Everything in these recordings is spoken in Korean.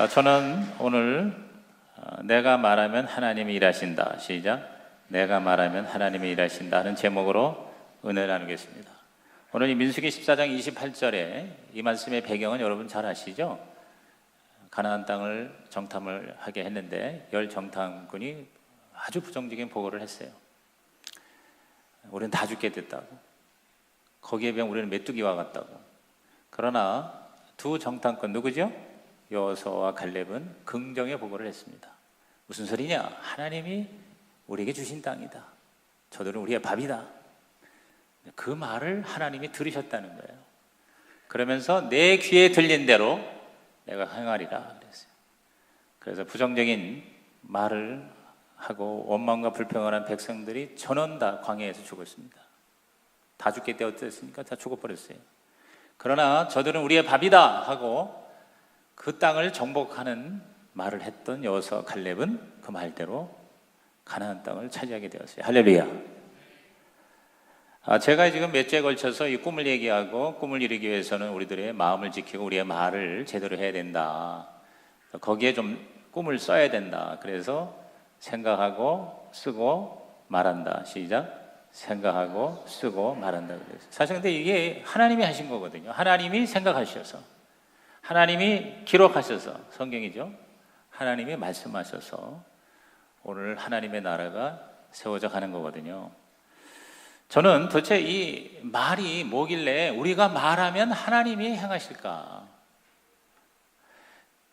저는 오늘 내가 말하면 하나님이 일하신다. 시작. 내가 말하면 하나님이 일하신다 하는 제목으로 은혜를 나누겠습니다. 오늘 이 민수기 14장 28절에 이 말씀의 배경은 여러분 잘 아시죠? 가나안 땅을 정탐을 하게 했는데 열 정탐꾼이 아주 부정적인 보고를 했어요. 우리는 다 죽게 됐다고, 거기에 비하면 우리는 메뚜기와 같다고. 그러나 두 정탐꾼 누구죠? 여호수아와 갈렙은 긍정의 보고를 했습니다. 무슨 소리냐? 하나님이 우리에게 주신 땅이다. 저들은 우리의 밥이다. 그 말을 하나님이 들으셨다는 거예요. 그러면서 내 귀에 들린 대로 내가 행하리라 그랬어요. 그래서 부정적인 말을 하고 원망과 불평을 한 백성들이 전원 다 광야에서 죽었습니다. 다 죽게 되었으니까 다 죽어버렸어요. 그러나 저들은 우리의 밥이다 하고 그 땅을 정복하는 말을 했던 여호수아와 갈렙은 그 말대로 가나안 땅을 차지하게 되었어요. 할렐루야. 제가 지금 몇 주에 걸쳐서 이 꿈을 얘기하고, 꿈을 이루기 위해서는 우리들의 마음을 지키고 우리의 말을 제대로 해야 된다, 거기에 좀 꿈을 써야 된다. 그래서 생각하고 쓰고 말한다. 시작. 생각하고 쓰고 말한다 그랬어요. 사실 근데 이게 하나님이 하신 거거든요. 하나님이 생각하셔서, 하나님이 기록하셔서, 성경이죠. 하나님이 말씀하셔서 오늘 하나님의 나라가 세워져 가는 거거든요. 저는 도대체 이 말이 뭐길래 우리가 말하면 하나님이 행하실까?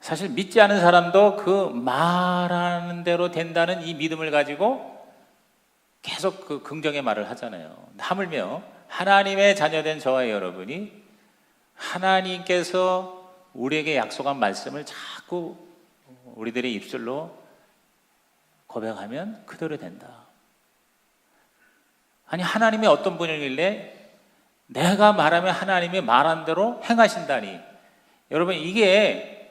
사실 믿지 않은 사람도 그 말하는 대로 된다는 이 믿음을 가지고 계속 그 긍정의 말을 하잖아요. 하물며 하나님의 자녀된 저와 여러분이 하나님께서 우리에게 약속한 말씀을 자꾸 우리들의 입술로 고백하면 그대로 된다. 아니, 하나님이 어떤 분이길래 내가 말하면 하나님이 말한 대로 행하신다니. 여러분, 이게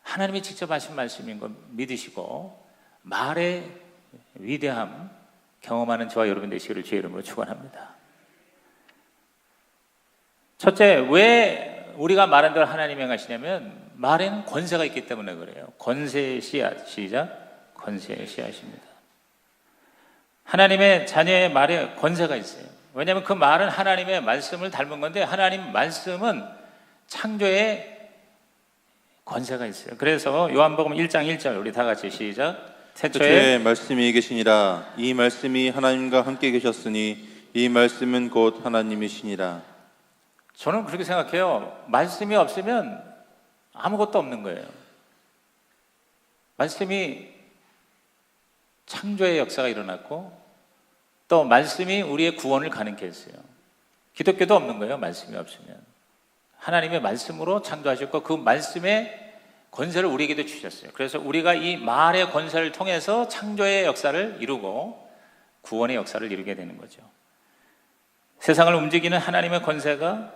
하나님이 직접 하신 말씀인 거 믿으시고 말의 위대함 경험하는 저와 여러분 되시기를 주의 이름으로 축원합니다. 첫째, 왜 우리가 말한 대로 하나님이 행하시냐면 말에는 권세가 있기 때문에 그래요. 권세의 씨앗. 시작. 권세의 씨앗입니다. 하나님의 자녀의 말에 권세가 있어요. 왜냐하면 그 말은 하나님의 말씀을 닮은 건데, 하나님 말씀은 창조의 권세가 있어요. 그래서 요한복음 1장 1절 우리 다 같이 시작. 태초에 말씀이 계시니라. 이 말씀이 하나님과 함께 계셨으니 이 말씀은 곧 하나님이시니라. 저는 그렇게 생각해요. 말씀이 없으면 아무것도 없는 거예요. 말씀이 창조의 역사가 일어났고, 또 말씀이 우리의 구원을 가능케 했어요. 기독교도 없는 거예요, 말씀이 없으면. 하나님의 말씀으로 창조하셨고 그 말씀의 권세를 우리에게도 주셨어요. 그래서 우리가 이 말의 권세를 통해서 창조의 역사를 이루고 구원의 역사를 이루게 되는 거죠. 세상을 움직이는 하나님의 권세가,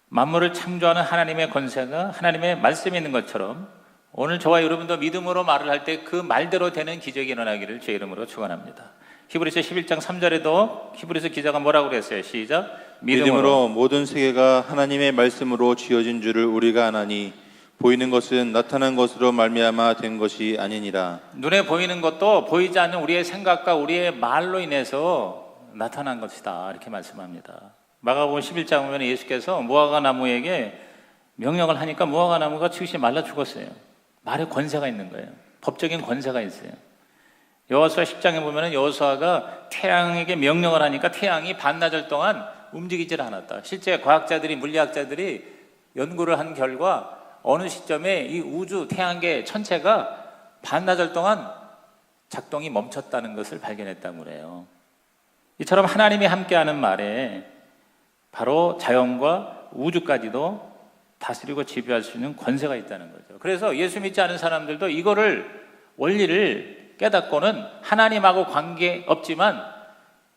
만물을 창조하는 하나님의 권세가 하나님의 말씀에 있는 것처럼 오늘 저와 여러분도 믿음으로 말을 할 때 그 말대로 되는 기적이 일어나기를 주의 이름으로 축원합니다. 히브리서 11장 3절에도 히브리서 기자가 뭐라고 그랬어요? 시작. 믿음으로 모든 세계가 하나님의 말씀으로 지어진 줄을 우리가 아나니 보이는 것은 나타난 것으로 말미암아 된 것이 아니니라. 눈에 보이는 것도 보이지 않는 우리의 생각과 우리의 말로 인해서 나타난 것이다, 이렇게 말씀합니다. 마가복음 11장 보면 예수께서 무화과 나무에게 명령을 하니까 무화과 나무가 즉시 말라 죽었어요. 말에 권세가 있는 거예요. 법적인 권세가 있어요. 여호수아 10장에 보면 여호수아가 태양에게 명령을 하니까 태양이 반나절 동안 움직이질 않았다. 실제 과학자들이, 물리학자들이 연구를 한 결과 어느 시점에 이 우주 태양계 전체가 반나절 동안 작동이 멈췄다는 것을 발견했다고 그래요. 이처럼 하나님이 함께하는 말에 바로 자연과 우주까지도 다스리고 지배할 수 있는 권세가 있다는 거죠. 그래서 예수 믿지 않은 사람들도 이거를, 원리를 깨닫고는 하나님하고 관계없지만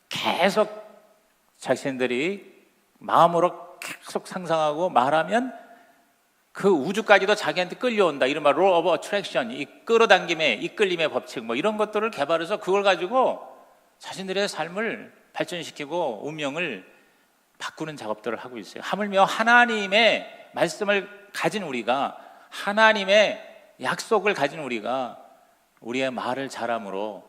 계속 자신들이 마음으로 계속 상상하고 말하면 그 우주까지도 자기한테 끌려온다. 이른바 law of attraction, 이 끌어당김의, 이끌림의 법칙, 뭐 이런 것들을 개발해서 그걸 가지고 자신들의 삶을 발전시키고 운명을 바꾸는 작업들을 하고 있어요. 하물며 하나님의 말씀을 가진 우리가 하나님의 약속을 가진 우리가 우리의 말을 잘함으로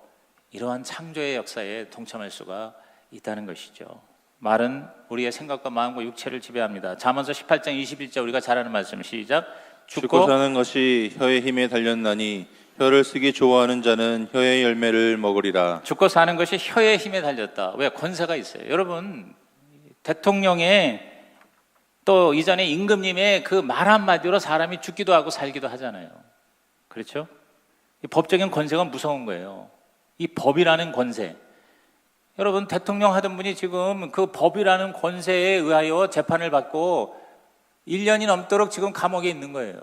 이러한 창조의 역사에 동참할 수가 있다는 것이죠. 말은 우리의 생각과 마음과 육체를 지배합니다. 잠언서 18장 21절 우리가 잘 아는 말씀 시작. 죽고 사는 것이 혀의 힘에 달렸나니 혀를 쓰기 좋아하는 자는 혀의 열매를 먹으리라. 죽고 사는 것이 혀의 힘에 달렸다. 왜? 권세가 있어요. 여러분, 대통령의 또 이전에 임금님의 그 말 한마디로 사람이 죽기도 하고 살기도 하잖아요. 그렇죠? 이 법적인 권세가 무서운 거예요. 이 법이라는 권세. 여러분, 대통령 하던 분이 지금 그 법이라는 권세에 의하여 재판을 받고 1년이 넘도록 지금 감옥에 있는 거예요.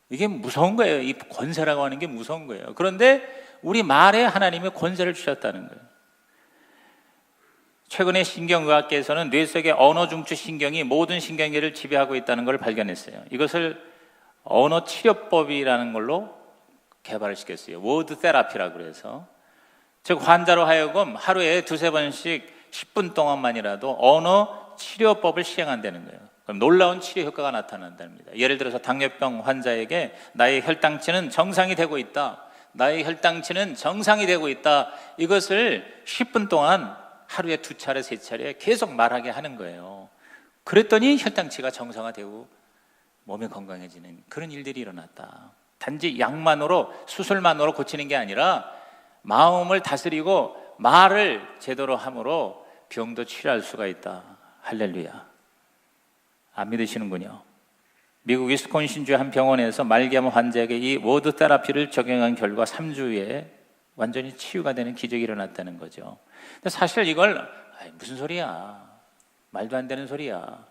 이게 무서운 거예요. 이 권세라고 하는 게 무서운 거예요. 그런데 우리 말에 하나님이 권세를 주셨다는 거예요. 최근에 신경의학계에서는 뇌 속의 언어 중추 신경이 모든 신경계를 지배하고 있다는 걸 발견했어요. 이것을 언어 치료법이라는 걸로 개발을 시켰어요. 워드 테라피라고 그래서. 즉 환자로 하여금 하루에 2-3번씩 10분 동안만이라도 언어 치료법을 시행한다는 거예요. 그럼 놀라운 치료 효과가 나타난답니다. 예를 들어서 당뇨병 환자에게 나의 혈당치는 정상이 되고 있다. 나의 혈당치는 정상이 되고 있다. 이것을 10분 동안 하루에 2차례, 3차례 계속 말하게 하는 거예요. 그랬더니 혈당치가 정상화되고 몸이 건강해지는 그런 일들이 일어났다. 단지 약만으로 수술만으로 고치는 게 아니라 마음을 다스리고 말을 제대로 함으로 병도 치료할 수가 있다. 할렐루야. 안 믿으시는군요. 미국 위스콘신주의 한 병원에서 말기암 환자에게 이 워드 테라피를 적용한 결과 3주에 완전히 치유가 되는 기적이 일어났다는 거죠. 근데 사실 이걸 무슨 소리야, 말도 안 되는 소리야.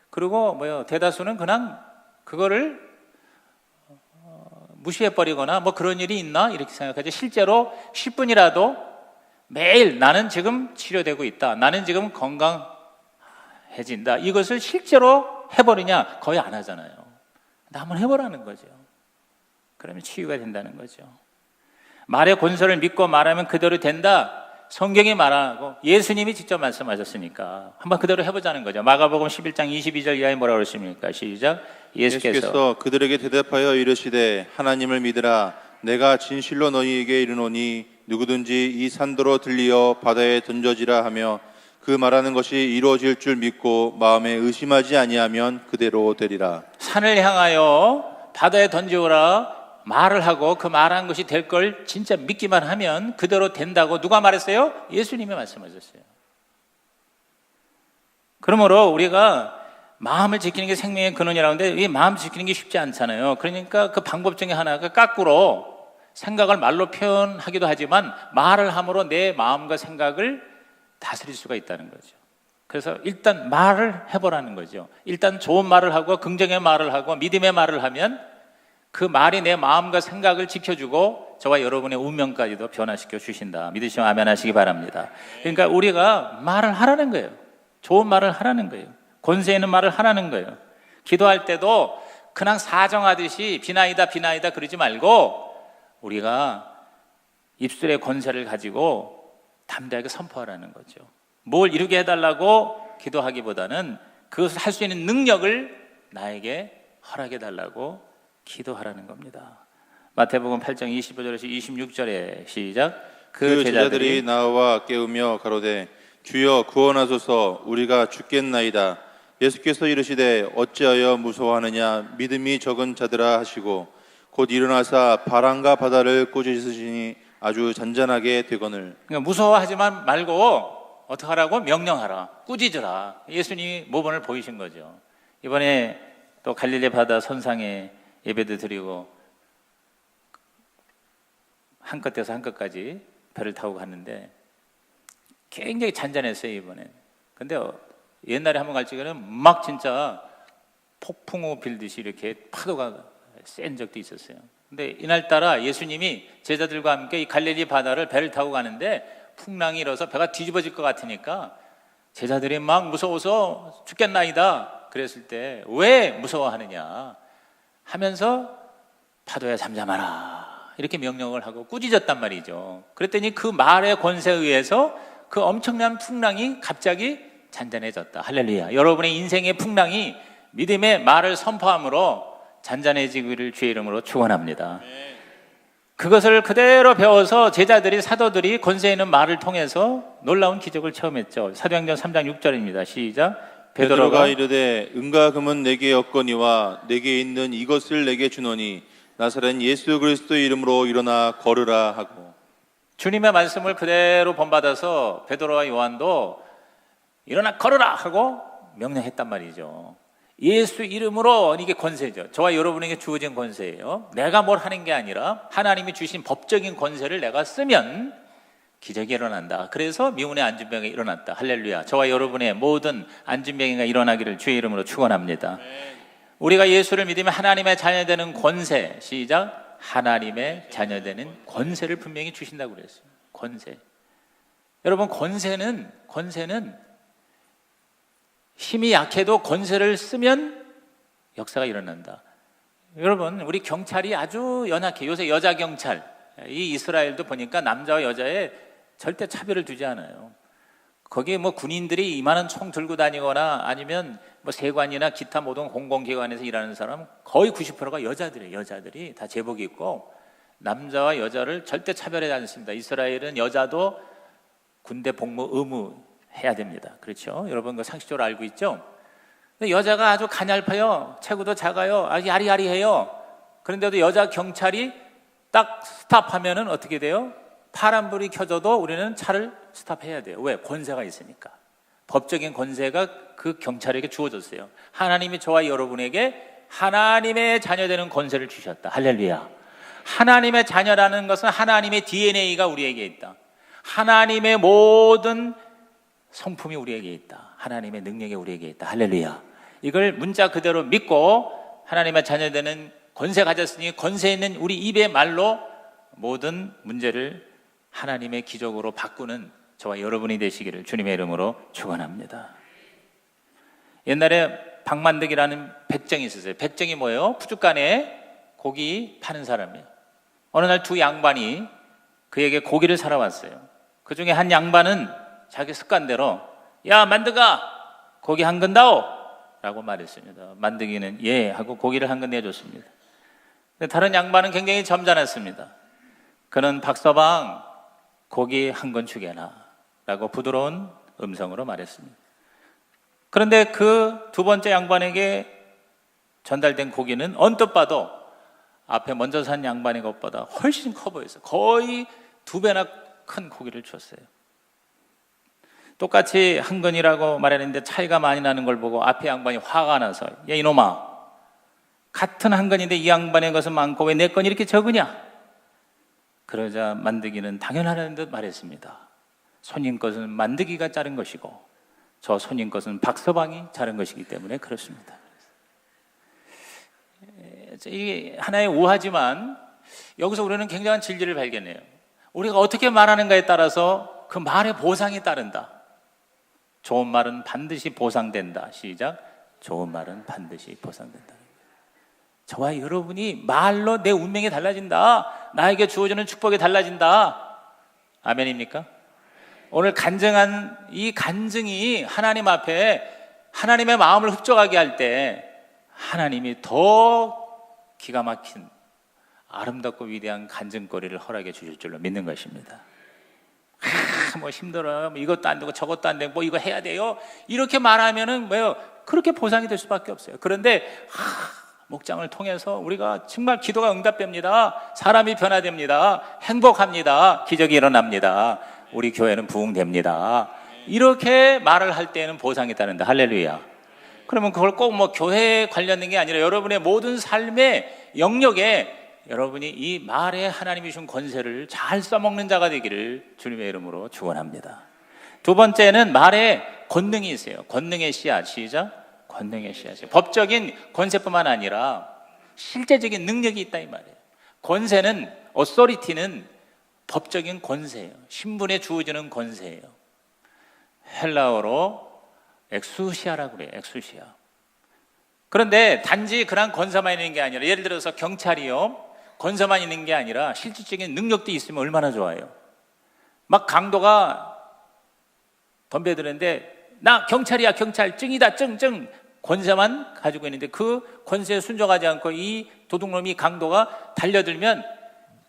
그리고 대다수는 그냥 그거를 무시해버리거나 그런 일이 있나 이렇게 생각하지, 실제로 10분이라도 매일 나는 지금 치료되고 있다, 나는 지금 건강해진다, 이것을 실제로 해버리냐? 거의 안 하잖아요. 근데 한번 해보라는 거죠. 그러면 치유가 된다는 거죠. 말의 권세를 믿고 말하면 그대로 된다. 성경이 말하고 예수님이 직접 말씀하셨으니까 한번 그대로 해보자는 거죠. 마가복음 11장 22절 이하에 뭐라고 그러십니까? 시작. 예수께서 그들에게 대답하여 이르시되 하나님을 믿으라. 내가 진실로 너희에게 이르노니 누구든지 이 산도로 들리어 바다에 던져지라 하며 그 말하는 것이 이루어질 줄 믿고 마음에 의심하지 아니하면 그대로 되리라. 산을 향하여 바다에 던지오라 말을 하고 그 말한 것이 될 걸 진짜 믿기만 하면 그대로 된다고 누가 말했어요? 예수님이 말씀하셨어요. 그러므로 우리가 마음을 지키는 게 생명의 근원이라는데 이 마음 지키는 게 쉽지 않잖아요. 그러니까 그 방법 중에 하나가 거꾸로 생각을 말로 표현하기도 하지만 말을 함으로 내 마음과 생각을 다스릴 수가 있다는 거죠. 그래서 일단 말을 해보라는 거죠. 일단 좋은 말을 하고 긍정의 말을 하고 믿음의 말을 하면 그 말이 내 마음과 생각을 지켜주고 저와 여러분의 운명까지도 변화시켜 주신다. 믿으시면 아멘 하시기 바랍니다. 그러니까 우리가 말을 하라는 거예요. 좋은 말을 하라는 거예요. 권세 있는 말을 하라는 거예요. 기도할 때도 그냥 사정하듯이 비나이다 비나이다 그러지 말고 우리가 입술의 권세를 가지고 담대하게 선포하라는 거죠. 뭘 이루게 해달라고 기도하기보다는 그것을 할 수 있는 능력을 나에게 허락해 달라고 기도하라는 겁니다. 마태복음 8장 25절에서 26절에 시작. 그 제자들이 나와 깨우며 가로되 주여 구원하소서 우리가 죽겠나이다. 예수께서 이르시되 어찌하여 무서워하느냐 믿음이 적은 자들아 하시고 곧 일어나사 바람과 바다를 꾸짖으시니 아주 잔잔하게 되거늘. 그러니까 무서워하지만 말고 어떻게 하라고? 명령하라, 꾸짖으라. 예수님이 모범을 보이신 거죠. 이번에 또 갈릴리 바다 선상에 예배도 드리고 한 끝에서 한 끝까지 배를 타고 갔는데 굉장히 잔잔했어요 이번엔. 근데 옛날에 한번 갈 적에는 막 진짜 폭풍우 빌듯이 이렇게 파도가 센 적도 있었어요. 근데 이날따라 예수님이 제자들과 함께 이 갈릴리 바다를 배를 타고 가는데 풍랑이 일어서 배가 뒤집어질 것 같으니까 제자들이 막 무서워서 죽겠나이다 그랬을 때 왜 무서워하느냐 하면서 파도야 잠잠하라 이렇게 명령을 하고 꾸짖었단 말이죠. 그랬더니 그 말의 권세에 의해서 그 엄청난 풍랑이 갑자기 잔잔해졌다. 할렐루야. 여러분의 인생의 풍랑이 믿음의 말을 선포함으로 잔잔해지기를 주의 이름으로 축원합니다. 그것을 그대로 배워서 제자들이, 사도들이 권세 있는 말을 통해서 놀라운 기적을 체험했죠. 사도행전 3장 6절입니다. 시작. 베드로가 이르되 은과 금은 내게 없거니와 내게 있는 이것을 내게 주노니 나사렛 예수 그리스도의 이름으로 일어나 걸으라 하고. 주님의 말씀을 그대로 본받아서 베드로와 요한도 일어나 걸으라 하고 명령했단 말이죠. 예수 이름으로, 이게 권세죠. 저와 여러분에게 주어진 권세예요. 내가 뭘 하는 게 아니라 하나님이 주신 법적인 권세를 내가 쓰면 기적이 일어난다. 그래서 미운의 안진병이 일어났다. 할렐루야. 저와 여러분의 모든 안진병이가 일어나기를 주의 이름으로 축원합니다. 우리가 예수를 믿으면 하나님의 자녀되는 권세, 시작. 하나님의 자녀되는 권세를 분명히 주신다고 그랬어요. 권세. 여러분, 권세는 힘이 약해도 권세를 쓰면 역사가 일어난다. 여러분, 우리 경찰이 아주 연약해. 요새 여자 경찰, 이 이스라엘도 보니까 남자와 여자에 절대 차별을 두지 않아요. 거기에 뭐 군인들이 이만한 총 들고 다니거나 아니면 뭐 세관이나 기타 모든 공공기관에서 일하는 사람 거의 90%가 여자들이에요. 여자들이 다 제복이 있고 남자와 여자를 절대 차별하지 않습니다. 이스라엘은 여자도 군대 복무 의무 해야 됩니다. 그렇죠? 여러분 그 상식적으로 알고 있죠? 근데 여자가 아주 가냘파요. 체구도 작아요. 아주 야리야리해요. 그런데도 여자 경찰이 딱 스탑하면은 어떻게 돼요? 파란불이 켜져도 우리는 차를 스탑해야 돼요. 왜? 권세가 있으니까. 법적인 권세가 그 경찰에게 주어졌어요. 하나님이 저와 여러분에게 하나님의 자녀되는 권세를 주셨다. 할렐루야. 하나님의 자녀라는 것은 하나님의 DNA가 우리에게 있다. 하나님의 모든 성품이 우리에게 있다. 하나님의 능력이 우리에게 있다. 할렐루야. 이걸 문자 그대로 믿고 하나님의 자녀되는 권세 가졌으니 권세 있는 우리 입의 말로 모든 문제를 하나님의 기적으로 바꾸는 저와 여러분이 되시기를 주님의 이름으로 축원합니다. 옛날에 박만득이라는 백정이 있었어요. 백정이 뭐예요? 푸주간에 고기 파는 사람이에요. 어느 날 두 양반이 그에게 고기를 사러 왔어요. 그 중에 한 양반은 자기 습관대로 야 만득아 고기 한 근 다오 라고 말했습니다. 만득이는 예 하고 고기를 한 근 내줬습니다. 근데 다른 양반은 굉장히 점잖았습니다. 그는 박서방 고기 한 근 주게나 라고 부드러운 음성으로 말했습니다. 그런데 그 두 번째 양반에게 전달된 고기는 언뜻 봐도 앞에 먼저 산 양반의 것보다 훨씬 커 보였어요. 거의 2배나 큰 고기를 줬어요. 똑같이 한 근이라고 말했는데 차이가 많이 나는 걸 보고 앞에 양반이 화가 나서 야 이놈아 같은 한 근인데 이 양반의 것은 많고 왜 내 건 이렇게 적으냐? 그러자 만드기는 당연하다는 듯 말했습니다. 손님 것은 만드기가 자른 것이고 저 손님 것은 박서방이 자른 것이기 때문에 그렇습니다. 이게 하나의 오하지만 여기서 우리는 굉장한 진리를 발견해요. 우리가 어떻게 말하는가에 따라서 그 말의 보상이 따른다. 좋은 말은 반드시 보상된다. 시작. 좋은 말은 반드시 보상된다. 저와 여러분이 말로 내 운명이 달라진다. 나에게 주어지는 축복이 달라진다. 아멘입니까? 오늘 간증한 이 간증이 하나님 앞에 하나님의 마음을 흡족하게 할 때 하나님이 더 기가 막힌 아름답고 위대한 간증거리를 허락해 주실 줄로 믿는 것입니다. 뭐 힘들어요. 뭐 이것도 안 되고 저것도 안 되고 뭐 이거 해야 돼요. 이렇게 말하면은 뭐요? 그렇게 보상이 될 수밖에 없어요. 그런데 목장을 통해서 우리가 정말 기도가 응답됩니다. 사람이 변화됩니다. 행복합니다. 기적이 일어납니다. 우리 교회는 부흥됩니다. 이렇게 말을 할 때는 보상이 따른다. 할렐루야. 그러면 그걸 꼭 뭐 교회에 관련된 게 아니라 여러분의 모든 삶의 영역에 여러분이 이 말에 하나님이 준 권세를 잘 써먹는 자가 되기를 주님의 이름으로 축원합니다. 두 번째는 말에 권능이 있어요. 권능의 씨앗. 시작. 권능의 씨앗이에요. 법적인 권세뿐만 아니라 실제적인 능력이 있다 이 말이에요. 권세는 authority는 법적인 권세예요. 신분에 주어지는 권세예요. 헬라어로 엑수시아라고 그래요. 엑수시아. 그런데 단지 그런 권세만 있는 게 아니라 예를 들어서 경찰이요. 권세만 있는 게 아니라 실질적인 능력도 있으면 얼마나 좋아요. 막 강도가 덤벼드는데 나 경찰이야 경찰 증이다 증 권세만 가지고 있는데 그 권세에 순종하지 않고 이 도둑놈이 강도가 달려들면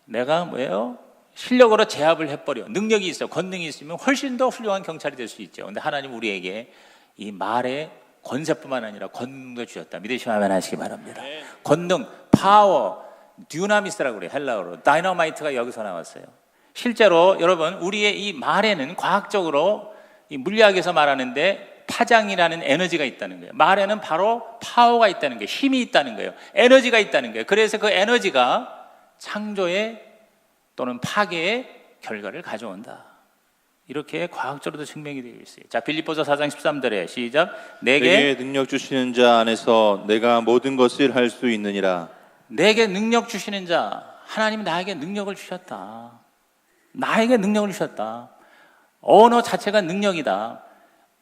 내가 뭐예요? 실력으로 제압을 해버려. 능력이 있어, 권능이 있으면 훨씬 더 훌륭한 경찰이 될 수 있죠. 근데 하나님 우리에게 이 말의 권세뿐만 아니라 권능도 주셨다. 믿으시면 아멘 하시기 바랍니다. 권능, 파워, 듀나미스라고 그래요. 헬라어로. 다이너마이트가 여기서 나왔어요. 실제로 여러분, 우리의 이 말에는 과학적으로 이 물리학에서 말하는데 파장이라는 에너지가 있다는 거예요. 말에는 바로 파워가 있다는 거예요. 힘이 있다는 거예요. 에너지가 있다는 거예요. 그래서 그 에너지가 창조의 또는 파괴의 결과를 가져온다. 이렇게 과학적으로도 증명이 되어 있어요. 자, 빌립보서 4장 13절에 시작. 내게 능력 주시는 자 안에서 내가 모든 것을 할 수 있느니라. 내게 능력 주시는 자, 하나님이 나에게 능력을 주셨다. 나에게 능력을 주셨다. 언어 자체가 능력이다.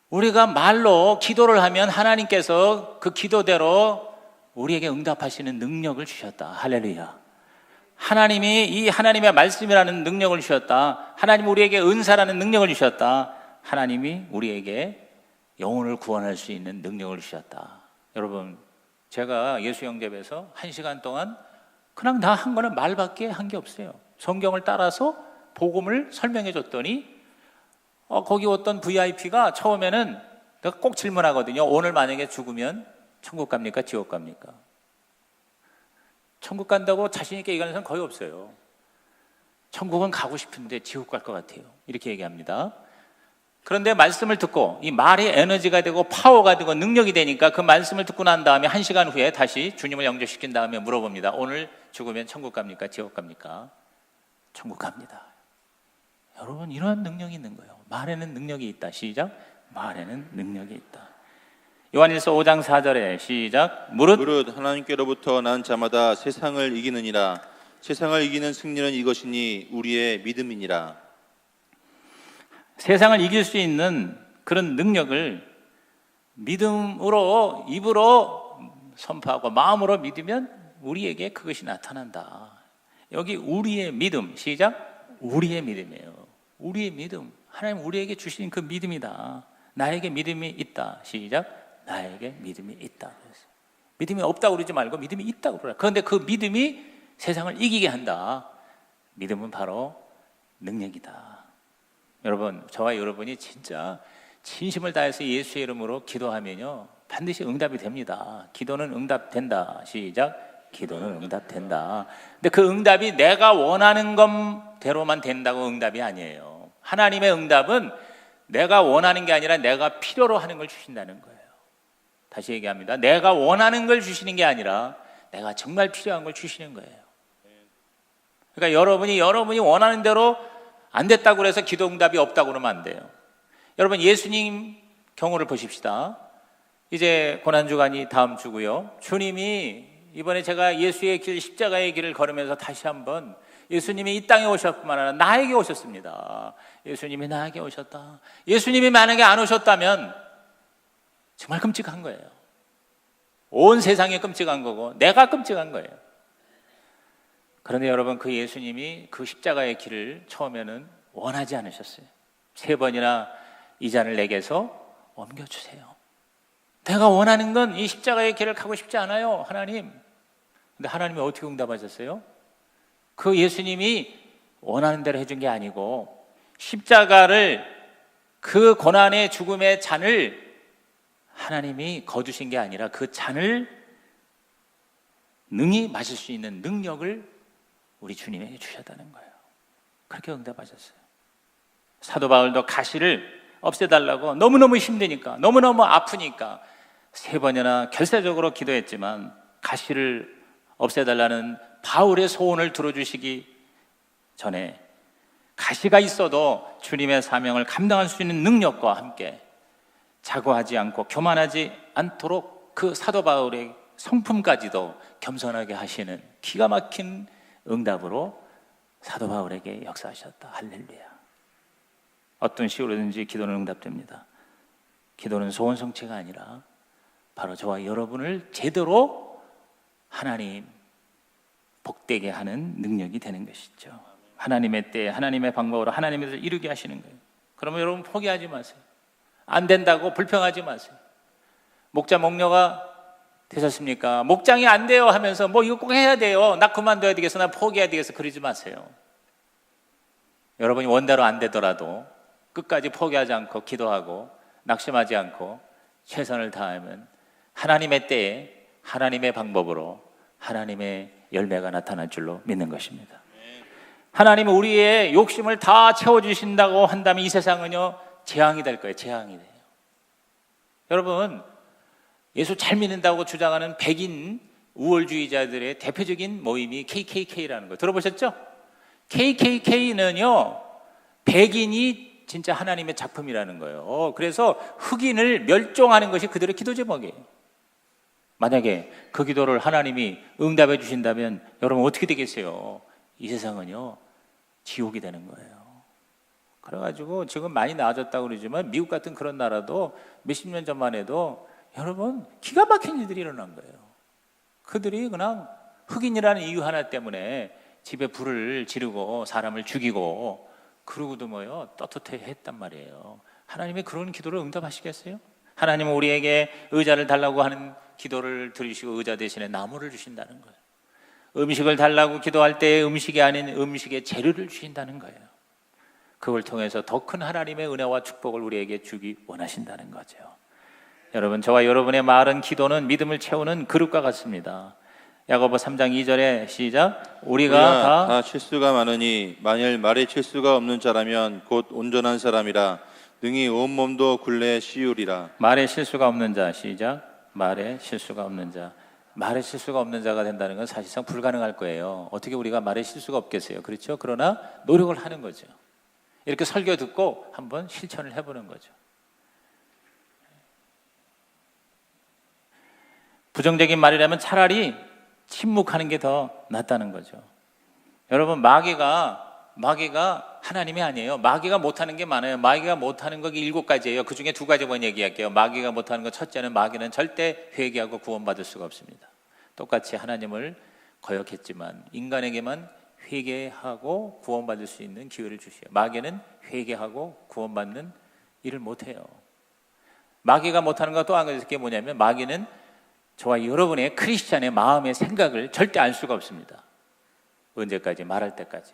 우리가 말로 기도를 하면 하나님께서 그 기도대로 우리에게 응답하시는 능력을 주셨다. 할렐루야. 하나님이 이 하나님의 말씀이라는 능력을 주셨다. 하나님 우리에게 은사라는 능력을 주셨다. 하나님이 우리에게 영혼을 구원할 수 있는 능력을 주셨다. 여러분, 제가 예수 영접에서 1시간 동안 그냥 다 한 거는 말밖에 한 게 없어요. 성경을 따라서 복음을 설명해 줬더니 거기 어떤 VIP가 처음에는 내가 꼭 질문하거든요. 오늘 만약에 죽으면 천국 갑니까? 지옥 갑니까? 천국 간다고 자신 있게 얘기하는 사람 거의 없어요. 천국은 가고 싶은데 지옥 갈 것 같아요. 이렇게 얘기합니다. 그런데 말씀을 듣고 이 말이 에너지가 되고 파워가 되고 능력이 되니까 그 말씀을 듣고 난 다음에 1시간 후에 다시 주님을 영접시킨 다음에 물어봅니다. 오늘 죽으면 천국 갑니까? 지옥 갑니까? 천국 갑니다. 여러분, 이러한 능력이 있는 거예요. 말에는 능력이 있다. 시작. 말에는 능력이 있다. 요한일서 5장 4절에 시작. 무릇 하나님께로부터 난 자마다 세상을 이기느니라. 세상을 이기는 승리는 이것이니 우리의 믿음이니라. 세상을 이길 수 있는 그런 능력을 믿음으로, 입으로 선포하고 마음으로 믿으면 우리에게 그것이 나타난다. 여기 우리의 믿음, 시작. 우리의 믿음이에요. 우리의 믿음. 하나님 우리에게 주신 그 믿음이다. 나에게 믿음이 있다. 시작. 나에게 믿음이 있다. 믿음이 없다고 그러지 말고 믿음이 있다고 그러라. 그런데 그 믿음이 세상을 이기게 한다. 믿음은 바로 능력이다. 여러분, 저와 여러분이 진짜 진심을 다해서 예수의 이름으로 기도하면요, 반드시 응답이 됩니다. 기도는 응답된다. 시작. 기도는 응답된다. 근데 그 응답이 내가 원하는 것대로만 된다고 응답이 아니에요. 하나님의 응답은 내가 원하는 게 아니라 내가 필요로 하는 걸 주신다는 거예요. 다시 얘기합니다. 내가 원하는 걸 주시는 게 아니라 내가 정말 필요한 걸 주시는 거예요. 그러니까 여러분이 원하는 대로 안 됐다고 해서 기도 응답이 없다고 그러면 안 돼요. 여러분, 예수님 경우를 보십시다. 이제 고난주간이 다음 주고요. 주님이 이번에 제가 예수의 길, 십자가의 길을 걸으면서 다시 한번 예수님이 이 땅에 오셨뿐만 아니라 나에게 오셨습니다. 예수님이 나에게 오셨다. 예수님이 만약에 안 오셨다면 정말 끔찍한 거예요. 온 세상이 끔찍한 거고 내가 끔찍한 거예요. 그런데 여러분, 그 예수님이 그 십자가의 길을 처음에는 원하지 않으셨어요. 3번이나 이 잔을 내게서 옮겨주세요. 내가 원하는 건 이 십자가의 길을 가고 싶지 않아요, 하나님. 근데 하나님이 어떻게 응답하셨어요? 그 예수님이 원하는 대로 해준 게 아니고 십자가를, 그 고난의 죽음의 잔을 하나님이 거두신 게 아니라 그 잔을 능히 마실 수 있는 능력을 우리 주님에게 주셨다는 거예요. 그렇게 응답하셨어요. 사도 바울도 가시를 없애달라고 너무너무 힘드니까, 너무너무 아프니까 3번이나 결사적으로 기도했지만 가시를 없애달라는 바울의 소원을 들어주시기 전에 가시가 있어도 주님의 사명을 감당할 수 있는 능력과 함께 자고하지 않고 교만하지 않도록 그 사도 바울의 성품까지도 겸손하게 하시는 기가 막힌 응답으로 사도 바울에게 역사하셨다. 할렐루야. 어떤 식으로든지 기도는 응답됩니다. 기도는 소원 성취가 아니라 바로 저와 여러분을 제대로 하나님 복되게 하는 능력이 되는 것이죠. 하나님의 때에 하나님의 방법으로 하나님의 뜻을 이루게 하시는 거예요. 그러면 여러분 포기하지 마세요. 안 된다고 불평하지 마세요. 목자 목녀가 되셨습니까? 목장이 안 돼요 하면서 뭐 이거 꼭 해야 돼요, 나 그만둬야 되겠어, 나 포기해야 되겠어, 그러지 마세요. 여러분이 원대로 안 되더라도 끝까지 포기하지 않고 기도하고 낙심하지 않고 최선을 다하면 하나님의 때에 하나님의 방법으로 하나님의 열매가 나타날 줄로 믿는 것입니다. 하나님은 우리의 욕심을 다 채워주신다고 한다면 이 세상은요 재앙이 될 거예요. 재앙이 돼요. 여러분, 예수 잘 믿는다고 주장하는 백인 우월주의자들의 대표적인 모임이 KKK라는 거 들어보셨죠? KKK는요 백인이 진짜 하나님의 작품이라는 거예요. 그래서 흑인을 멸종하는 것이 그들의 기도 제목이에요. 만약에 그 기도를 하나님이 응답해 주신다면 여러분 어떻게 되겠어요? 이 세상은요 지옥이 되는 거예요. 그래가지고 지금 많이 나아졌다고 그러지만 미국 같은 그런 나라도 몇십 년 전만 해도 여러분 기가 막힌 일들이 일어난 거예요. 그들이 그냥 흑인이라는 이유 하나 때문에 집에 불을 지르고 사람을 죽이고 그러고도 뭐요 떳떳해 했단 말이에요. 하나님이 그런 기도를 응답하시겠어요? 하나님은 우리에게 의자를 달라고 하는 기도를 들으시고 의자 대신에 나무를 주신다는 거예요. 음식을 달라고 기도할 때 음식이 아닌 음식의 재료를 주신다는 거예요. 그걸 통해서 더 큰 하나님의 은혜와 축복을 우리에게 주기 원하신다는 거죠. 여러분, 저와 여러분의 말은 기도는 믿음을 채우는 그릇과 같습니다. 야고보 3장 2절에 시작. 우리가 다 실수가 많으니 만일 말에 실수가 없는 자라면 곧 온전한 사람이라 능히 온 몸도 굴레에 씌우리라. 말에 실수가 없는 자, 시작. 말에 실수가 없는 자. 말에 실수가 없는 자가 된다는 건 사실상 불가능할 거예요. 어떻게 우리가 말에 실수가 없겠어요? 그렇죠? 그러나 노력을 하는 거죠. 이렇게 설교 듣고 한번 실천을 해보는 거죠. 부정적인 말이라면 차라리 침묵하는 게 더 낫다는 거죠. 여러분, 마귀가 하나님이 아니에요. 마귀가 못하는 게 많아요. 마귀가 못하는 거 7가지예요. 그 중에 2가지만 얘기할게요. 마귀가 못하는 거 첫째는 마귀는 절대 회개하고 구원받을 수가 없습니다. 똑같이 하나님을 거역했지만 인간에게만 회개하고 구원받을 수 있는 기회를 주시요. 마귀는 회개하고 구원받는 일을 못해요. 마귀가 못하는 거 또 한 가지 뭐냐면 마귀는 저와 여러분의 크리스찬의 마음의 생각을 절대 알 수가 없습니다. 언제까지? 말할 때까지.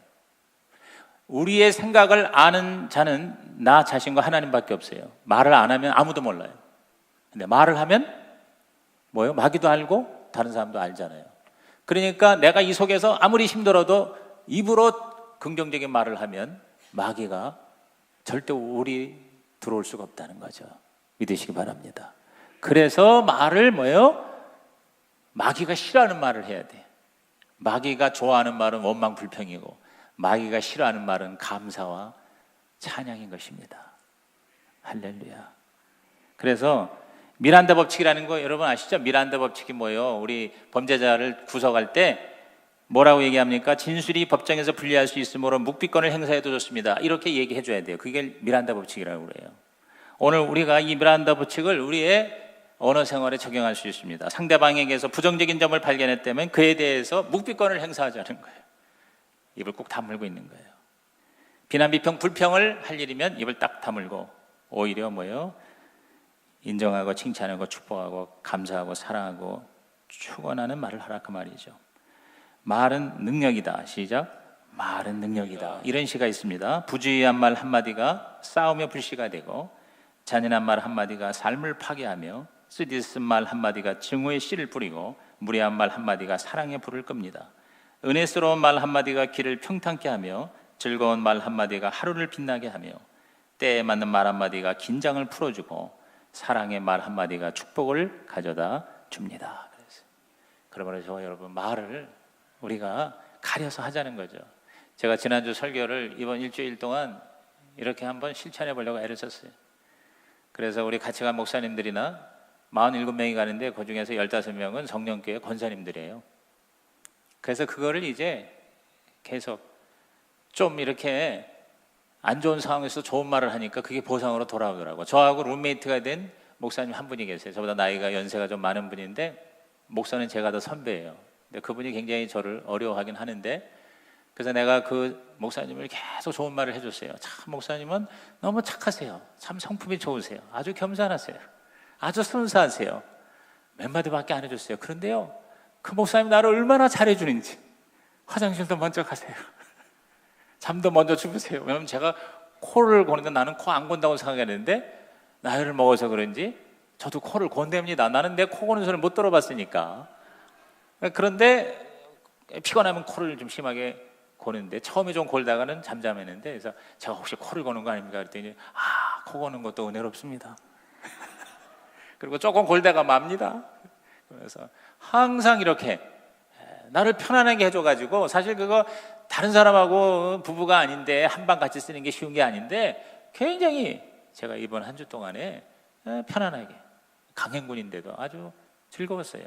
우리의 생각을 아는 자는 나 자신과 하나님밖에 없어요. 말을 안 하면 아무도 몰라요. 근데 말을 하면 뭐예요? 마귀도 알고 다른 사람도 알잖아요. 그러니까 내가 이 속에서 아무리 힘들어도 입으로 긍정적인 말을 하면 마귀가 절대 우리 들어올 수가 없다는 거죠. 믿으시기 바랍니다. 그래서 말을 뭐예요? 마귀가 싫어하는 말을 해야 돼. 마귀가 좋아하는 말은 원망불평이고 마귀가 싫어하는 말은 감사와 찬양인 것입니다. 할렐루야. 그래서 미란다 법칙이라는 거 여러분 아시죠? 미란다 법칙이 뭐예요? 우리 범죄자를 구속할 때 뭐라고 얘기합니까? 진술이 법정에서 불리할 수 있으므로 묵비권을 행사해도 좋습니다. 이렇게 얘기해 줘야 돼요. 그게 미란다 법칙이라고 그래요. 오늘 우리가 이 미란다 법칙을 우리의 언어 생활에 적용할 수 있습니다. 상대방에게서 부정적인 점을 발견했다면 그에 대해서 묵비권을 행사하자는 거예요. 입을 꼭 다물고 있는 거예요. 비난, 비평, 불평을 할 일이면 입을 딱 다물고 오히려 뭐예요? 인정하고 칭찬하고 축복하고 감사하고 사랑하고 축원하는 말을 하라 그 말이죠. 말은 능력이다. 시작. 말은 능력이다. 이런 시가 있습니다. 부주의한 말 한마디가 싸우며 불씨가 되고 잔인한 말 한마디가 삶을 파괴하며 쓰디쓴 말 한마디가 증오의 씨를 뿌리고 무례한 말 한마디가 사랑의 불을 끕니다. 은혜스러운 말 한마디가 길을 평탄케 하며 즐거운 말 한마디가 하루를 빛나게 하며 때에 맞는 말 한마디가 긴장을 풀어주고 사랑의 말 한마디가 축복을 가져다 줍니다. 그러므로 저 여러분 말을 우리가 가려서 하자는 거죠. 제가 지난주 설교를 이번 일주일 동안 이렇게 한번 실천해 보려고 애를 썼어요. 그래서 우리 같이 간 목사님들이나 47명이 가는데 그 중에서 15명은 성령교회 권사님들이에요. 그래서 그거를 이제 계속 좀 이렇게 안 좋은 상황에서 좋은 말을 하니까 그게 보상으로 돌아오더라고요. 저하고 룸메이트가 된 목사님 한 분이 계세요. 저보다 나이가 연세가 좀 많은 분인데 목사는 제가 더 선배예요. 근데 그분이 굉장히 저를 어려워하긴 하는데 그래서 내가 그 목사님을 계속 좋은 말을 해줬어요. 참 목사님은 너무 착하세요. 참 성품이 좋으세요. 아주 겸손하세요. 아주 순수하세요. 몇 마디밖에 안 해줬어요. 그런데요, 그 목사님 나를 얼마나 잘해주는지. 화장실도 먼저 가세요. 잠도 먼저 주무세요. 왜냐면 제가 코를 고는데 나는 코 안 곤다고 생각했는데 나이를 먹어서 그런지 저도 코를 곤댑니다. 나는 내 코 고는 소리를 못 들어봤으니까. 그런데 피곤하면 코를 좀 심하게 고는데 처음에 좀 골다가는 잠잠했는데, 그래서 제가 혹시 코를 고는 거 아닙니까? 그랬더니 코 고는 것도 은혜롭습니다. 그리고 조금 골다가 맙니다. 그래서 항상 이렇게 나를 편안하게 해줘가지고, 사실 그거 다른 사람하고 부부가 아닌데 한방 같이 쓰는 게 쉬운 게 아닌데 굉장히 제가 이번 한 주 동안에 편안하게, 강행군인데도 아주 즐거웠어요.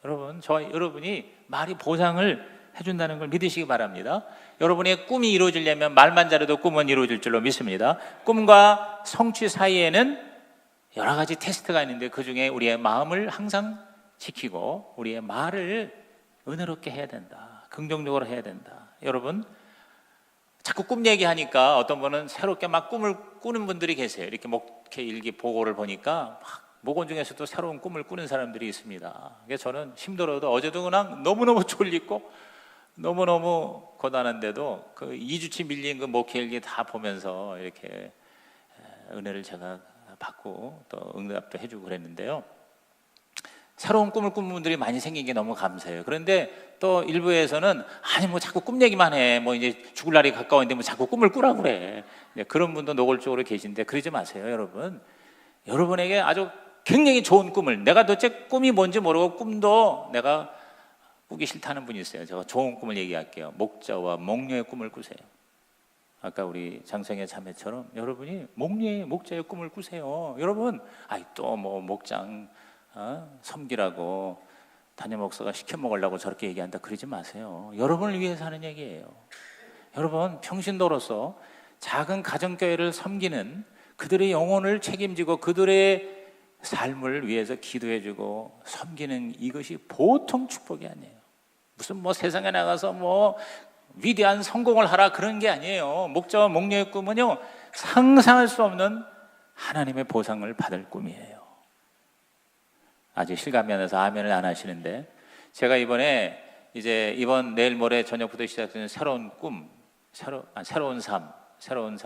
여러분, 여러분이 말이 보상을 해준다는 걸 믿으시기 바랍니다. 여러분의 꿈이 이루어지려면 말만 잘해도 꿈은 이루어질 줄로 믿습니다. 꿈과 성취 사이에는 여러 가지 테스트가 있는데 그 중에 우리의 마음을 항상 지키고 우리의 말을 은혜롭게 해야 된다. 긍정적으로 해야 된다. 여러분, 자꾸 꿈 얘기하니까 어떤 분은 새롭게 막 꿈을 꾸는 분들이 계세요. 이렇게 목회 일기 보고를 보니까 막 목원 중에서도 새로운 꿈을 꾸는 사람들이 있습니다. 그래서 저는 힘들어도, 어제도 그냥 너무너무 졸리고 너무너무 고단한데도 그 2주치 밀린 그 목회 일기 다 보면서 이렇게 은혜를 제가 받고 또 응답도 해주고 그랬는데요. 새로운 꿈을 꾸는 분들이 많이 생긴 게 너무 감사해요. 그런데 또 일부에서는 아니 뭐 자꾸 꿈 얘기만 해, 뭐 이제 죽을 날이 가까운데 뭐 자꾸 꿈을 꾸라 그래. 그런 분도 노골적으로 계신데 그러지 마세요. 여러분, 여러분에게 아주 굉장히 좋은 꿈을, 내가 도대체 꿈이 뭔지 모르고 꿈도 내가 꾸기 싫다는 분이 있어요. 제가 좋은 꿈을 얘기할게요. 목자와 목녀의 꿈을 꾸세요. 아까 우리 장성의 자매처럼 여러분이 목자의 꿈을 꾸세요. 여러분, 또 뭐 목장 섬기라고 담임 목사가 시켜 먹으려고 저렇게 얘기한다 그러지 마세요. 여러분을 위해서 하는 얘기예요. 여러분, 평신도로서 작은 가정교회를 섬기는, 그들의 영혼을 책임지고 그들의 삶을 위해서 기도해주고 섬기는, 이것이 보통 축복이 아니에요. 무슨 뭐 세상에 나가서 뭐 위대한 성공을 하라 그런 게 아니에요. 목자와 목녀의 꿈은요, 상상할 수 없는 하나님의 보상을 받을 꿈이에요. 아직 실감이 안 나서 아멘을 안 하시는데, 제가 이번에 이번 내일 모레 저녁부터 시작되는 새로운 꿈, 새로운 삶,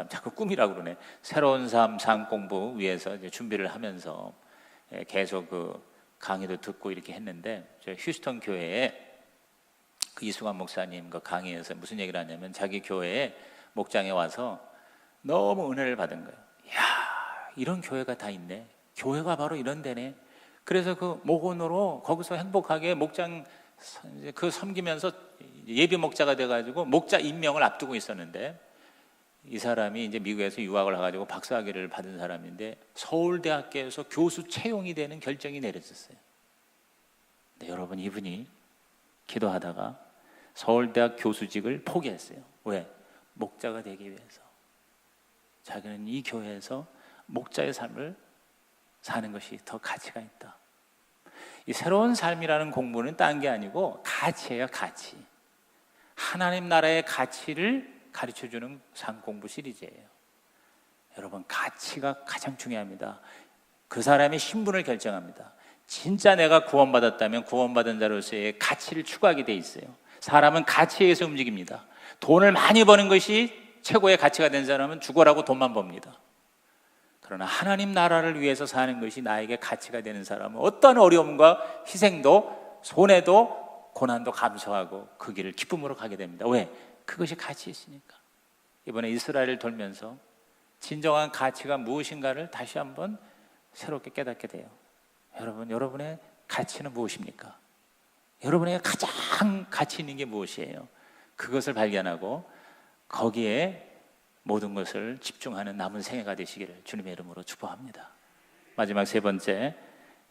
자꾸 꿈이라고 그러네. 새로운 삶 공부 위해서 이제 준비를 하면서 계속 그 강의도 듣고 이렇게 했는데, 저 휴스턴 교회에 그 이수관 목사님 그 강의에서 무슨 얘기를 하냐면, 자기 교회에 목장에 와서 너무 은혜를 받은 거예요. 이야, 이런 교회가 다 있네. 교회가 바로 이런 데네. 그래서 그 목원으로 거기서 행복하게 목장 그 섬기면서 예비 목자가 돼가지고 목자 임명을 앞두고 있었는데, 이 사람이 이제 미국에서 유학을 해가지고 박사학위를 받은 사람인데 서울대학교에서 교수 채용이 되는 결정이 내려졌어요. 근데 여러분, 이분이 기도하다가 서울대학 교수직을 포기했어요. 왜? 목자가 되기 위해서. 자기는 이 교회에서 목자의 삶을 사는 것이 더 가치가 있다. 이 새로운 삶이라는 공부는 딴 게 아니고 가치예요, 가치. 하나님 나라의 가치를 가르쳐주는 상 공부 시리즈예요. 여러분, 가치가 가장 중요합니다. 그 사람의 신분을 결정합니다. 진짜 내가 구원받았다면 구원받은 자로서의 가치를 추구하게 돼 있어요. 사람은 가치에 의해서 움직입니다. 돈을 많이 버는 것이 최고의 가치가 된 사람은 죽어라고 돈만 법니다. 그러나 하나님 나라를 위해서 사는 것이 나에게 가치가 되는 사람은 어떠한 어려움과 희생도 손해도 고난도 감수하고 그 길을 기쁨으로 가게 됩니다. 왜? 그것이 가치 있으니까. 이번에 이스라엘을 돌면서 진정한 가치가 무엇인가를 다시 한번 새롭게 깨닫게 돼요. 여러분, 여러분의 가치는 무엇입니까? 여러분에게 가장 가치 있는 게 무엇이에요? 그것을 발견하고 거기에 모든 것을 집중하는 남은 생애가 되시기를 주님의 이름으로 축복합니다. 마지막 세 번째,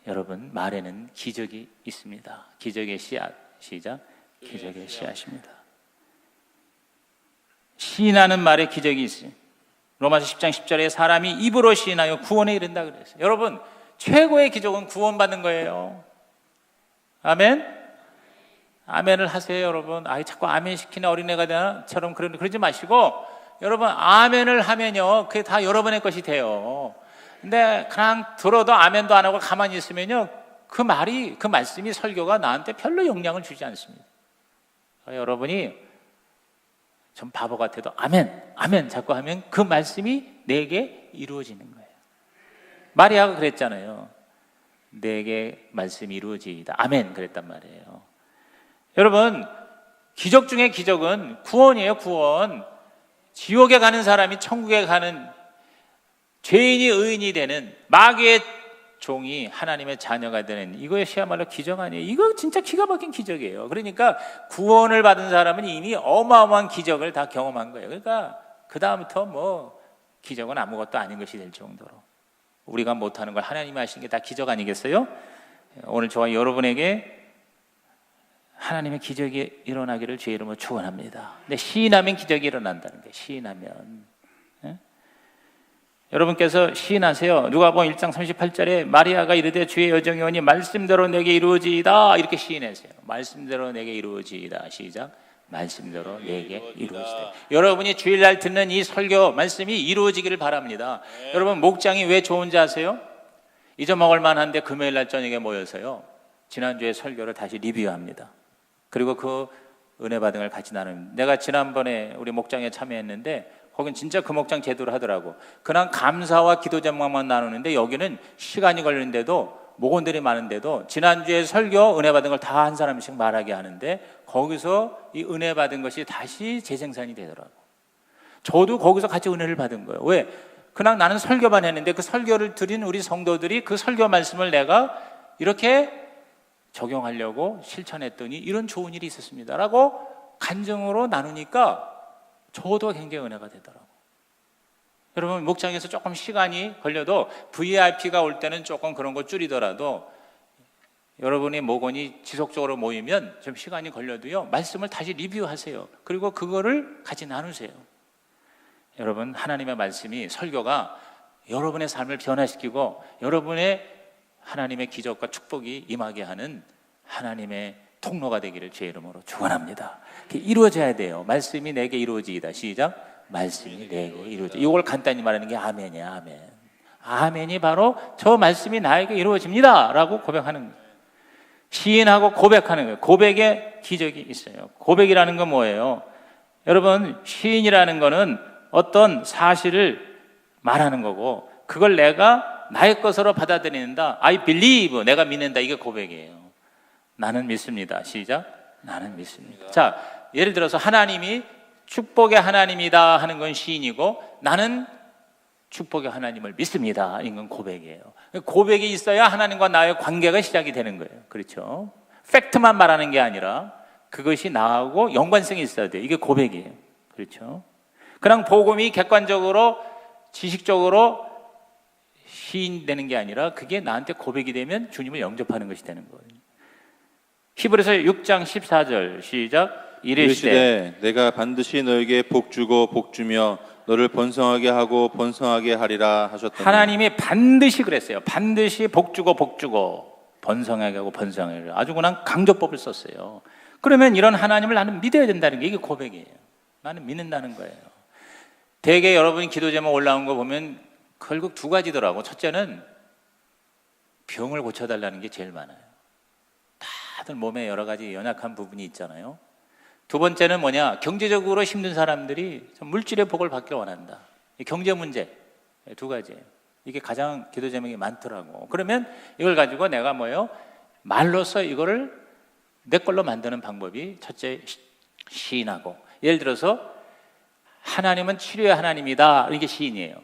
여러분, 말에는 기적이 있습니다. 기적의 씨앗. 시작. 기적의 씨앗입니다. 시인하는 말에 기적이 있어요. 로마서 10장 10절에 사람이 입으로 시인하여 구원에 이른다 그랬어요. 여러분, 최고의 기적은 구원받는 거예요. 아멘? 아멘을 하세요, 여러분. 자꾸 아멘 시키는 어린애가 되나처럼 그러지 마시고, 여러분, 아멘을 하면요, 그게 다 여러분의 것이 돼요. 근데 그냥 들어도 아멘도 안 하고 가만히 있으면요, 그 말씀이 설교가 나한테 별로 영향을 주지 않습니다. 여러분이 좀 바보 같아도 아멘 자꾸 하면 그 말씀이 내게 이루어지는 거예요. 마리아가 그랬잖아요. 내게 말씀이 이루어지이다. 아멘 그랬단 말이에요. 여러분, 기적 중에 기적은 구원이에요. 구원. 지옥에 가는 사람이 천국에 가는, 죄인이 의인이 되는, 마귀의 종이 하나님의 자녀가 되는, 이것이야말로 기적 아니에요. 이거 진짜 기가 막힌 기적이에요. 그러니까 구원을 받은 사람은 이미 어마어마한 기적을 다 경험한 거예요. 그러니까 그 다음부터 뭐 기적은 아무것도 아닌 것이 될 정도로, 우리가 못하는 걸 하나님이 하신 게 다 기적 아니겠어요? 오늘 저와 여러분에게 하나님의 기적이 일어나기를 주의 이름으로 축원합니다. 근데 시인하면 기적이 일어난다는 거예요. 시인하면. 여러분께서 시인하세요. 누가복음 1장 38절에 마리아가 이르되 주의 여정이 오니 말씀대로 내게 이루어지이다, 이렇게 시인하세요. 말씀대로 내게 이루어지이다. 시작. 말씀대로 내게 이루어지다. 여러분이 주일날 듣는 이 설교 말씀이 이루어지기를 바랍니다. 여러분, 목장이 왜 좋은지 아세요? 잊어먹을 만한데 금요일날 저녁에 모여서요, 지난주에 설교를 다시 리뷰합니다. 그리고 그 은혜 받은 걸 같이 나눕니다. 내가 지난번에 우리 목장에 참여했는데 거긴 진짜 그 목장 제대로 하더라고. 그냥 감사와 기도 제목만 나누는데 여기는 시간이 걸리는데도, 목원들이 많은데도 지난주에 설교 은혜 받은 걸 다 한 사람씩 말하게 하는데, 거기서 이 은혜 받은 것이 다시 재생산이 되더라고. 저도 거기서 같이 은혜를 받은 거예요. 왜? 그냥 나는 설교만 했는데 그 설교를 드린 우리 성도들이 그 설교 말씀을 내가 이렇게 적용하려고 실천했더니 이런 좋은 일이 있었습니다 라고 간증으로 나누니까 저도 굉장히 은혜가 되더라고요. 여러분, 목장에서 조금 시간이 걸려도 VIP가 올 때는 조금 그런 거 줄이더라도, 여러분이 목원이 지속적으로 모이면 좀 시간이 걸려도요, 말씀을 다시 리뷰하세요. 그리고 그거를 같이 나누세요. 여러분, 하나님의 말씀이, 설교가 여러분의 삶을 변화시키고 여러분의 하나님의 기적과 축복이 임하게 하는 하나님의 통로가 되기를 주의 이름으로 축원합니다. 이루어져야 돼요. 말씀이 내게 이루어지이다. 시작. 말씀이 내게 이루어지이다. 이걸 간단히 말하는 게 아멘이야. 아멘. 아멘이 바로 저 말씀이 나에게 이루어집니다 라고 고백하는 거예요. 시인하고 고백하는 거예요. 고백에 기적이 있어요. 고백이라는 건 뭐예요? 여러분, 시인이라는 거는 어떤 사실을 말하는 거고, 그걸 내가 나의 것으로 받아들인다. I believe, 내가 믿는다. 이게 고백이에요. 나는 믿습니다. 시작. 나는 믿습니다. 자, 예를 들어서 하나님이 축복의 하나님이다 하는 건 시인이고, 나는 축복의 하나님을 믿습니다. 이건 고백이에요. 고백이 있어야 하나님과 나의 관계가 시작이 되는 거예요. 그렇죠? 팩트만 말하는 게 아니라 그것이 나하고 연관성이 있어야 돼요. 이게 고백이에요. 그렇죠? 그냥 복음이 객관적으로, 지식적으로 시인되는 게 아니라 그게 나한테 고백이 되면 주님을 영접하는 것이 되는 거예요. 히브리서 6장 14절 시작. 이르시되 내가 반드시 너에게 복주고 복주며 너를 번성하게 하고 번성하게 하리라 하셨다. 하나님이 반드시 그랬어요. 반드시 복주고 복주고 번성하게 하고 번성하게 하리라. 아주 그냥 강조법을 썼어요. 그러면 이런 하나님을 나는 믿어야 된다는 게 이게 고백이에요. 나는 믿는다는 거예요. 대개 여러분이 기도 제목 올라온 거 보면 결국 두 가지더라고. 첫째는 병을 고쳐달라는 게 제일 많아요. 다들 몸에 여러 가지 연약한 부분이 있잖아요. 두 번째는 뭐냐, 경제적으로 힘든 사람들이 물질의 복을 받길 원한다. 경제 문제, 두 가지예요. 이게 가장 기도 제목이 많더라고. 그러면 이걸 가지고 내가 뭐예요? 말로써 이거를 내 걸로 만드는 방법이 첫째 시인하고, 예를 들어서 하나님은 치료의 하나님이다, 이게 시인이에요.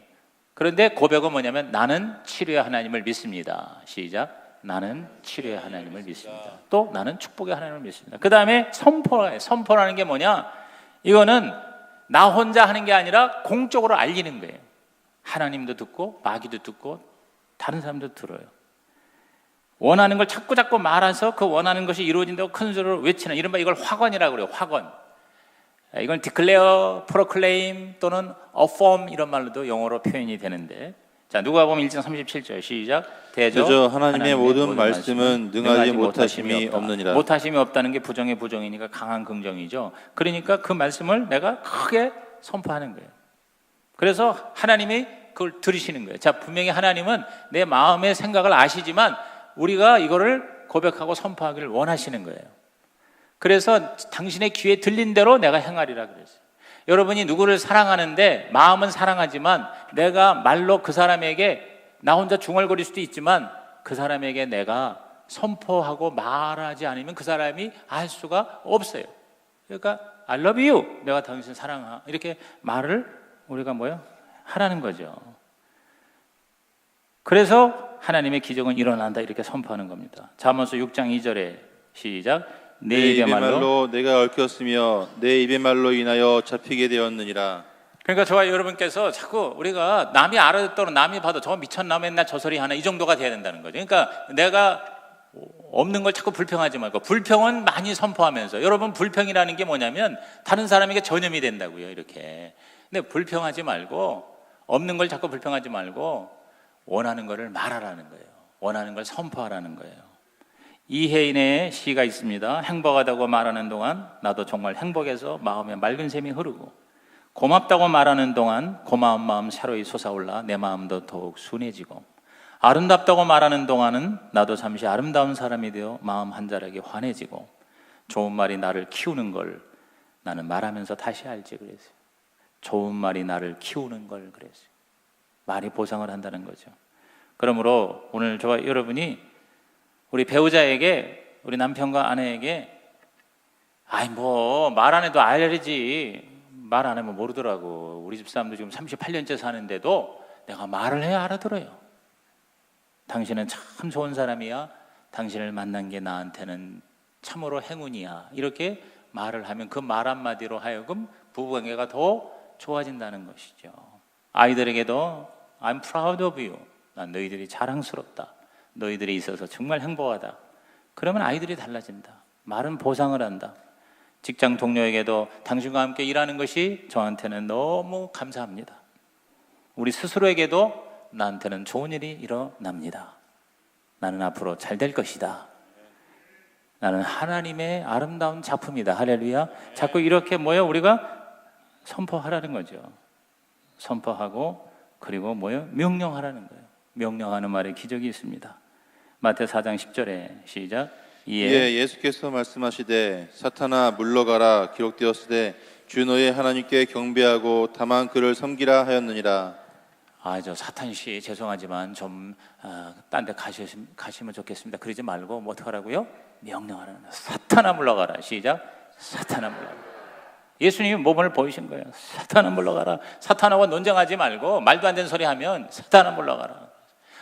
그런데 고백은 뭐냐면 나는 치료의 하나님을 믿습니다. 시작. 나는 치료의 하나님을 믿습니다. 또 나는 축복의 하나님을 믿습니다. 그 다음에 선포예요. 선포라는 게 뭐냐, 이거는 나 혼자 하는 게 아니라 공적으로 알리는 거예요. 하나님도 듣고 마귀도 듣고 다른 사람도 들어요. 원하는 걸 자꾸 말해서 그 원하는 것이 이루어진다고 큰 소리로 외치는, 이른바 이걸 확언이라고 그래요. 확언. 이건 declare, proclaim 또는 affirm 이런 말로도 영어로 표현이 되는데, 자, 누가복음 1장 37절 시작. 대저 하나님의 모든 말씀은 능하지 못하심이 없느니라. 못하심이 없다는 게 부정의 부정이니까 강한 긍정이죠. 그러니까 그 말씀을 내가 크게 선포하는 거예요. 그래서 하나님이 그걸 들으시는 거예요. 자, 분명히 하나님은 내 마음의 생각을 아시지만 우리가 이거를 고백하고 선포하기를 원하시는 거예요. 그래서 당신의 귀에 들린 대로 내가 행하리라 그랬어요. 여러분이 누구를 사랑하는데 마음은 사랑하지만 내가 말로 그 사람에게 나 혼자 중얼거릴 수도 있지만 그 사람에게 내가 선포하고 말하지 않으면 그 사람이 알 수가 없어요. 그러니까 I love you, 내가 당신 사랑하, 이렇게 말을 우리가 하라는 거죠. 그래서 하나님의 기적은 일어난다 이렇게 선포하는 겁니다. 잠언서 6장 2절에 시작. 내 입의 말로 내가 얽혔으며 내 입의 말로 인하여 잡히게 되었느니라. 그러니까 저와 여러분께서 자꾸 우리가 남이 알아듣도록 남이 봐도 저 미쳤나 맨날 저 소리 하나 이 정도가 돼야 된다는 거죠. 그러니까 내가 없는 걸 자꾸 불평하지 말고 불평은 많이 선포하면서, 여러분 불평이라는 게 뭐냐면 다른 사람에게 전염이 된다고요, 이렇게. 근데 불평하지 말고, 없는 걸 자꾸 불평하지 말고 원하는 거를 말하라는 거예요. 원하는 걸 선포하라는 거예요. 이혜인의 시가 있습니다. 행복하다고 말하는 동안 나도 정말 행복해서 마음에 맑은 샘이 흐르고, 고맙다고 말하는 동안 고마운 마음 새로이 솟아올라 내 마음도 더욱 순해지고, 아름답다고 말하는 동안은 나도 잠시 아름다운 사람이 되어 마음 한자락이 환해지고, 좋은 말이 나를 키우는 걸 나는 말하면서 다시 알지 그랬어요. 좋은 말이 나를 키우는 걸 그랬어요. 말이 보상을 한다는 거죠. 그러므로 오늘 저와 여러분이 우리 배우자에게, 우리 남편과 아내에게 말 안 해도 알지, 말 안 하면 모르더라고, 우리 집 사람도 지금 38년째 사는데도 내가 말을 해야 알아들어요. 당신은 참 좋은 사람이야, 당신을 만난 게 나한테는 참으로 행운이야, 이렇게 말을 하면 그 말 한마디로 하여금 부부관계가 더 좋아진다는 것이죠. 아이들에게도 I'm proud of you, 난 너희들이 자랑스럽다, 너희들이 있어서 정말 행복하다. 그러면 아이들이 달라진다. 말은 보상을 한다. 직장 동료에게도 당신과 함께 일하는 것이 저한테는 너무 감사합니다. 우리 스스로에게도 나한테는 좋은 일이 일어납니다. 나는 앞으로 잘 될 것이다. 나는 하나님의 아름다운 작품이다. 할렐루야. 자꾸 이렇게 우리가 선포하라는 거죠. 선포하고, 그리고 명령하라는 거예요. 명령하는 말에 기적이 있습니다. 마태 4장 10절에 시작. 예수께서 말씀하시되 사탄아 물러가라, 기록되었으되 주 너의 하나님께 경배하고 다만 그를 섬기라 하였느니라. 저 사탄 씨 죄송하지만 좀 딴 데 가시면 좋겠습니다. 그러지 말고 어떡하라고요? 명령하라는 거예요. 사탄아 물러가라. 시작. 사탄아 물러가라. 예수님이 몸을 보이신 거예요. 사탄아 물러가라. 사탄하고 논쟁하지 말고 말도 안 되는 소리 하면 사탄아 물러가라.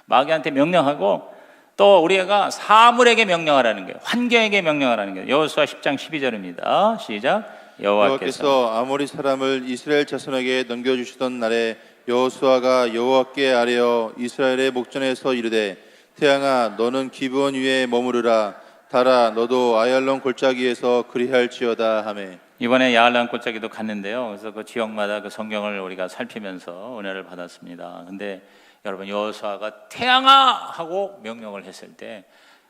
마귀한테 명령하고, 또 우리가 사물에게 명령하라는 거예요. 환경에게 명령하라는 거예요. 여호수아 10장 12절입니다. 시작. 여호와께서 아모리 사람을 이스라엘 자손에게 넘겨주시던 날에 여호수아가 여호와께 아뢰어 이스라엘의 목전에서 이르되 태양아 너는 기브온 위에 머무르라, 달아 너도 아얄론 골짜기에서 그리할지어다 하매. 이번에 야알론 골짜기도 갔는데요. 그래서 그 지역마다 그 성경을 우리가 살피면서 은혜를 받았습니다. 근데 여러분, 여호수아가 태양아 하고 명령을 했을 때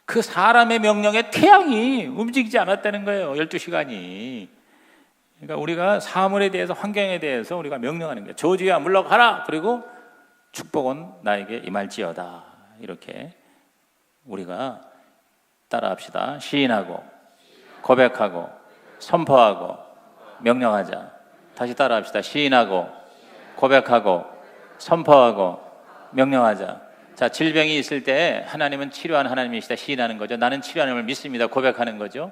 그 사람의 명령에 태양이 움직이지 않았다는 거예요. 12시간이. 그러니까 우리가 사물에 대해서, 환경에 대해서 우리가 명령하는 거예요. 저주야 물러가라, 그리고 축복은 나에게 임할지어다. 이렇게 우리가 따라합시다. 시인하고 고백하고 선포하고 명령하자. 다시 따라합시다. 시인하고 고백하고 선포하고 명령하자. 자, 질병이 있을 때 하나님은 치료하는 하나님이시다. 시인하는 거죠. 나는 치료하는 걸 믿습니다. 고백하는 거죠.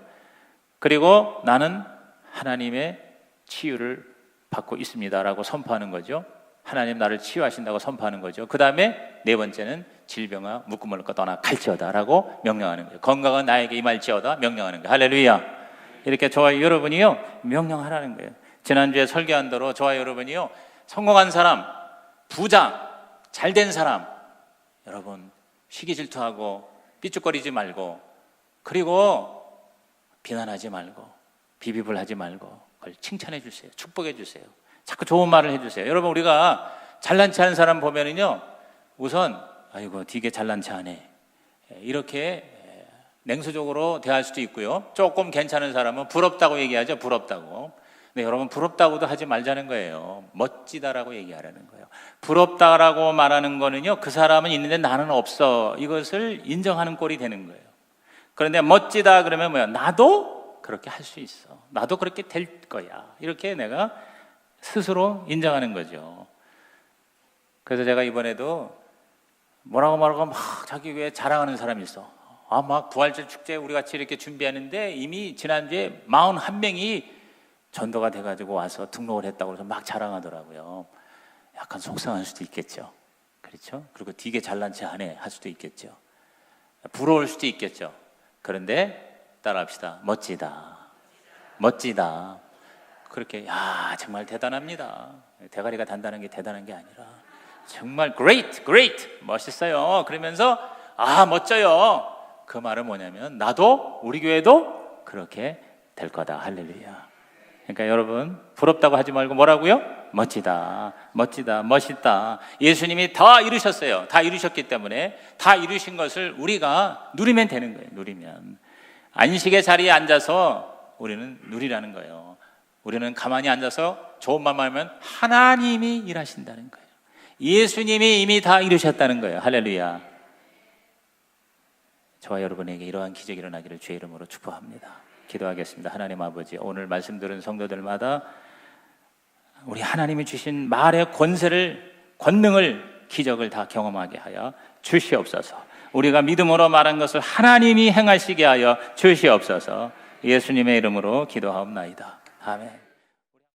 그리고 나는 하나님의 치유를 받고 있습니다라고 선포하는 거죠. 하나님 나를 치유하신다고 선포하는 거죠. 그 다음에 네 번째는 질병아 묶음을 떠나 갈지어다라고 명령하는 거예요. 건강은 나에게 임할지어다 명령하는 거예요. 할렐루야. 이렇게 저와 여러분이요 명령하라는 거예요. 지난주에 설교한 대로 저와 여러분이요 성공한 사람, 부자, 잘된 사람, 여러분 시기 질투하고 삐죽거리지 말고, 그리고 비난하지 말고 비비불 하지 말고 그걸 칭찬해 주세요. 축복해 주세요. 자꾸 좋은 말을 해 주세요. 여러분, 우리가 잘난 체 하는 사람 보면은요 우선 아이고 되게 잘난 체 하네, 이렇게 냉소적으로 대할 수도 있고요. 조금 괜찮은 사람은 부럽다고 얘기하죠. 부럽다고. 근데 여러분 부럽다고도 하지 말자는 거예요. 멋지다라고 얘기하라는 거예요. 부럽다라고 말하는 거는요, 그 사람은 있는데 나는 없어, 이것을 인정하는 꼴이 되는 거예요. 그런데 멋지다 그러면 뭐야? 나도 그렇게 할 수 있어, 나도 그렇게 될 거야, 이렇게 내가 스스로 인정하는 거죠. 그래서 제가 이번에도 뭐라고 막 자기 교회 자랑하는 사람이 있어. 막 부활절 축제 우리 같이 이렇게 준비하는데 이미 지난주에 41명이 전도가 돼가지고 와서 등록을 했다고 해서 막 자랑하더라고요. 약간 속상할 수도 있겠죠. 그렇죠? 그리고 되게 잘난 체 하네 할 수도 있겠죠. 부러울 수도 있겠죠. 그런데 따라합시다. 멋지다. 멋지다. 그렇게, 야, 정말 대단합니다. 대가리가 단단한 게 대단한 게 아니라 정말 great, 멋있어요. 그러면서 멋져요. 그 말은 뭐냐면 나도, 우리 교회도 그렇게 될 거다. 할렐루야. 그러니까 여러분, 부럽다고 하지 말고 뭐라고요? 멋지다, 멋있다. 예수님이 다 이루셨어요. 다 이루셨기 때문에 다 이루신 것을 우리가 누리면 되는 거예요. 누리면. 안식의 자리에 앉아서 우리는 누리라는 거예요. 우리는 가만히 앉아서 좋은 말만 하면 하나님이 일하신다는 거예요. 예수님이 이미 다 이루셨다는 거예요. 할렐루야. 저와 여러분에게 이러한 기적이 일어나기를 주의 이름으로 축복합니다. 기도하겠습니다. 하나님 아버지, 오늘 말씀 들은 성도들마다 우리 하나님이 주신 말의 권능을, 기적을 다 경험하게 하여 주시옵소서. 우리가 믿음으로 말한 것을 하나님이 행하시게 하여 주시옵소서. 예수님의 이름으로 기도하옵나이다. 아멘.